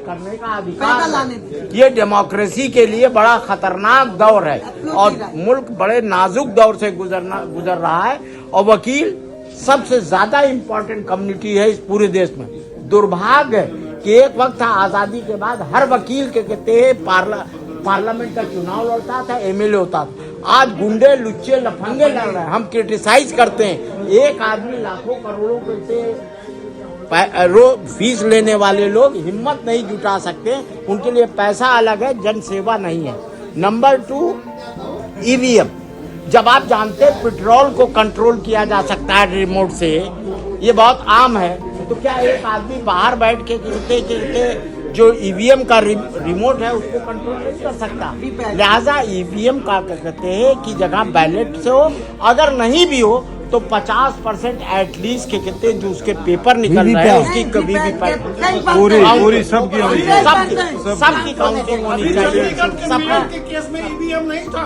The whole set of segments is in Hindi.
करने का अधिकार है। ये डेमोक्रेसी के लिए बड़ा खतरनाक दौर है और मुल्क बड़े नाजुक दौर से गुजर रहा है और वकील सबसे ज्यादा इम्पोर्टेंट कम्युनिटी है इस पूरे देश में। दुर्भाग्य है कि एक वक्त था आजादी के बाद हर वकील के कहते हैं पार्लियामेंट का चुनाव लड़ता था, एमएलए होता था। आज गुंडे लुच्चे लफंगे लड़ रहे हैं। हम क्रिटिसाइज करते हैं, एक आदमी लाखों करोड़ों रुपए फीस लेने वाले लोग हिम्मत नहीं जुटा सकते, उनके लिए पैसा अलग है, जन सेवा नहीं है। Number 2, EVM. जब आप जानते हैं पेट्रोल को कंट्रोल किया जा सकता है रिमोट से, ये बहुत आम है, तो क्या एक आदमी बाहर बैठ के कहते जो ईवीएम का रिमोट है उसको कंट्रोल नहीं कर सकता? लिहाजा ईवीएम का कहते हैं कि जगह बैलेट से हो, अगर नहीं भी हो तो 50% एटलीस्ट के कहते हैं जो उसके पेपर निकल रहे हैं उसकी कभी भी पूरी सबकी काउंटिंग होनी चाहिए। सबके केस में ईवीएम नहीं था,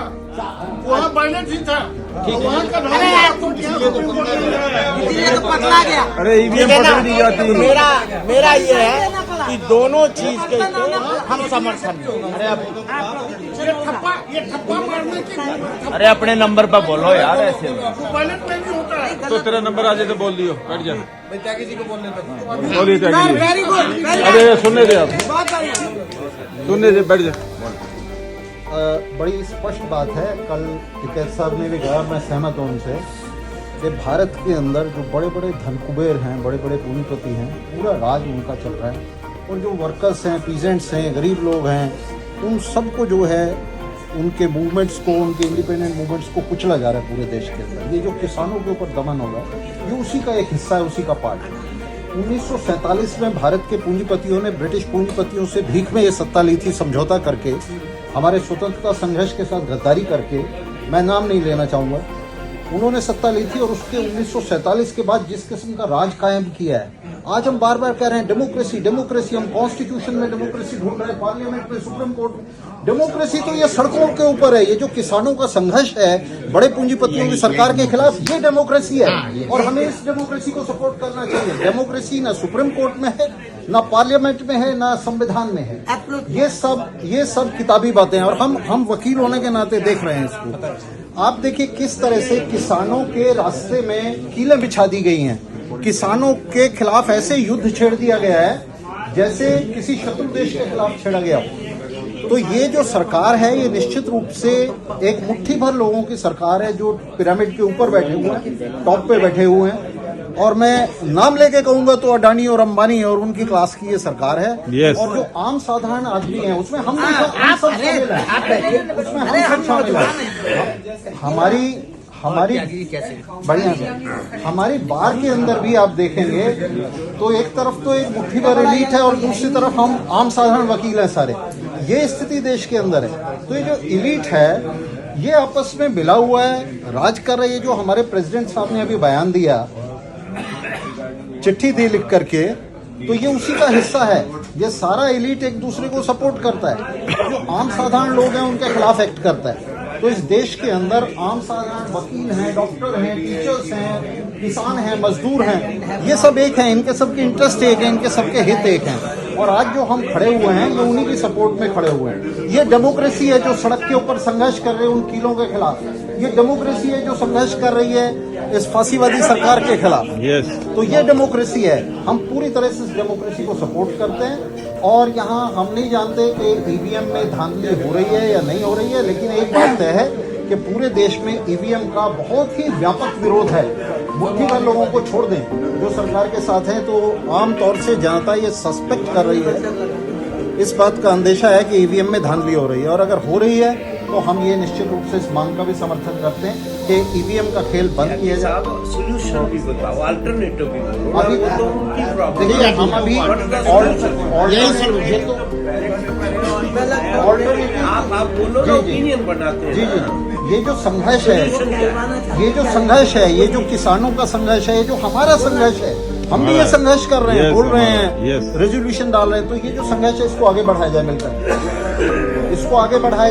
वहाँ बैलेट ही था। वहाँ का अरे ईवीएम पकड़ दी जाती है। मेरा ये है कि दोनों चीज के हम समर्थन। ये ठप्पा मारने की अरे अपने नंबर पर बोलो यार, ऐसे बैलेट में भी होता है। तो तेरा नंबर आ जाए तो बोल दियो, बैठ जा। बोलिए त्यागी। अरे सुनने दे, आप सुनने दे, बैठ जा। बड़ी स्पष्ट बात है, कल टिकैत साहब ने भी कहा, मैं सहमत हूँ उनसे, कि भारत के अंदर जो बड़े बड़े धनकुबेर हैं, बड़े बड़े पूंजीपति हैं, पूरा राज उनका चल रहा है और जो वर्कर्स हैं, पीजेंट्स हैं, गरीब लोग हैं, उन सबको जो है उनके मूवमेंट्स को, उनके इंडिपेंडेंट मूवमेंट्स को कुचला जा रहा है पूरे देश के अंदर। ये जो किसानों के ऊपर दमन हो रहा है, ये उसी का एक हिस्सा है, उसी का पार्ट है। 1947 में भारत के पूंजीपतियों ने ब्रिटिश पूंजीपतियों से भीख में ये सत्ता ली थी, समझौता करके, हमारे स्वतंत्रता संघर्ष के साथ गद्दारी करके। मैं नाम नहीं लेना चाहूँगा, उन्होंने सत्ता ली थी और उसके 1947 के बाद जिस किस्म का राज कायम किया है, आज हम बार बार कह रहे हैं डेमोक्रेसी डेमोक्रेसी, हम कॉन्स्टिट्यूशन में डेमोक्रेसी ढूंढ रहे हैं, पार्लियामेंट में, सुप्रीम कोर्ट में। डेमोक्रेसी तो ये सड़कों के ऊपर है। ये जो किसानों का संघर्ष है बड़े पूंजीपतियों की सरकार के खिलाफ, ये डेमोक्रेसी है और हमें इस डेमोक्रेसी को सपोर्ट करना चाहिए। डेमोक्रेसी ना सुप्रीम कोर्ट में है, ना पार्लियामेंट में है, ना संविधान में है। ये सब किताबी बातें हैं और हम वकील होने के नाते देख रहे हैं इसको। आप देखिए किस तरह से किसानों के रास्ते में कीलें बिछा दी गई हैं, किसानों के खिलाफ ऐसे युद्ध छेड़ दिया गया है जैसे किसी शत्रु देश के खिलाफ छेड़ा गया। तो ये जो सरकार है, ये निश्चित रूप से एक मुट्ठी भर लोगों की सरकार है जो पिरामिड के ऊपर बैठे हुए हैं, टॉप पे बैठे हुए हैं। और मैं नाम लेके कहूंगा तो अडानी और अंबानी और उनकी क्लास की ये सरकार है। yes. और जो आम साधारण आदमी है उसमें हम सब शामिल हैं, उसमें हम सब शामिल हैं। हमारी बढ़िया से हमारी बार के अंदर भी आप देखेंगे तो एक तरफ तो एक मुट्ठी भर एलीट है और दूसरी तरफ हम आम साधारण वकील हैं सारे। ये स्थिति देश के अंदर है। तो ये जो एलीट है ये आपस में मिला हुआ है, राज कर रही है। जो हमारे प्रेसिडेंट साहब ने अभी बयान दिया, चिट्ठी दी लिख करके, तो ये उसी का हिस्सा है। ये सारा एलीट एक दूसरे को सपोर्ट करता है, जो आम साधारण लोग हैं उनके खिलाफ एक्ट करता है। तो इस देश के अंदर आम साधारण वकील हैं, डॉक्टर हैं, टीचर्स हैं, किसान हैं, मजदूर हैं, ये सब एक हैं, इनके सबके इंटरेस्ट एक हैं, इनके सबके हित एक हैं। और आज जो हम खड़े हुए हैं ये उन्हीं की सपोर्ट में खड़े हुए हैं। ये डेमोक्रेसी है जो सड़क के ऊपर संघर्ष कर रहे हैं उन कीलों के खिलाफ। ये डेमोक्रेसी है जो संघर्ष कर रही है इस फांसीवादी सरकार के खिलाफ। तो ये डेमोक्रेसी है। हम पूरी तरह से इस डेमोक्रेसी को सपोर्ट करते हैं और यहाँ हम नहीं जानते कि ईवीएम में धांधली हो रही है या नहीं हो रही है, लेकिन एक बात तय है कि पूरे देश में ईवीएम का बहुत ही व्यापक विरोध है। मुट्ठी भर लोगों को छोड़ दें जो सरकार के साथ हैं, तो आमतौर से जनता ये सस्पेक्ट कर रही है, इस बात का अंदेशा है कि ईवीएम में धांधली हो रही है। और अगर हो रही है तो हम ये निश्चित रूप से इस मांग का भी समर्थन करते हैं कि ईवीएम का खेल बंद किया जाए। सोल्यूशन भी बताओ, अल्टरनेटिव भी बताओ। अभी तो उनकी प्रॉब्लम देखिए हम अभी आप बोलो ना, ओपिनियन बनाते हैं। जी, ये जो संघर्ष है, ये जो किसानों का संघर्ष है, ये जो हमारा संघर्ष है, हम भी ये संघर्ष कर रहे हैं, बोल रहे हैं, रेजोल्यूशन डाल रहे हैं। तो ये जो संघर्ष है इसको आगे बढ़ाया जाए, मिलकर इसको आगे बढ़ाया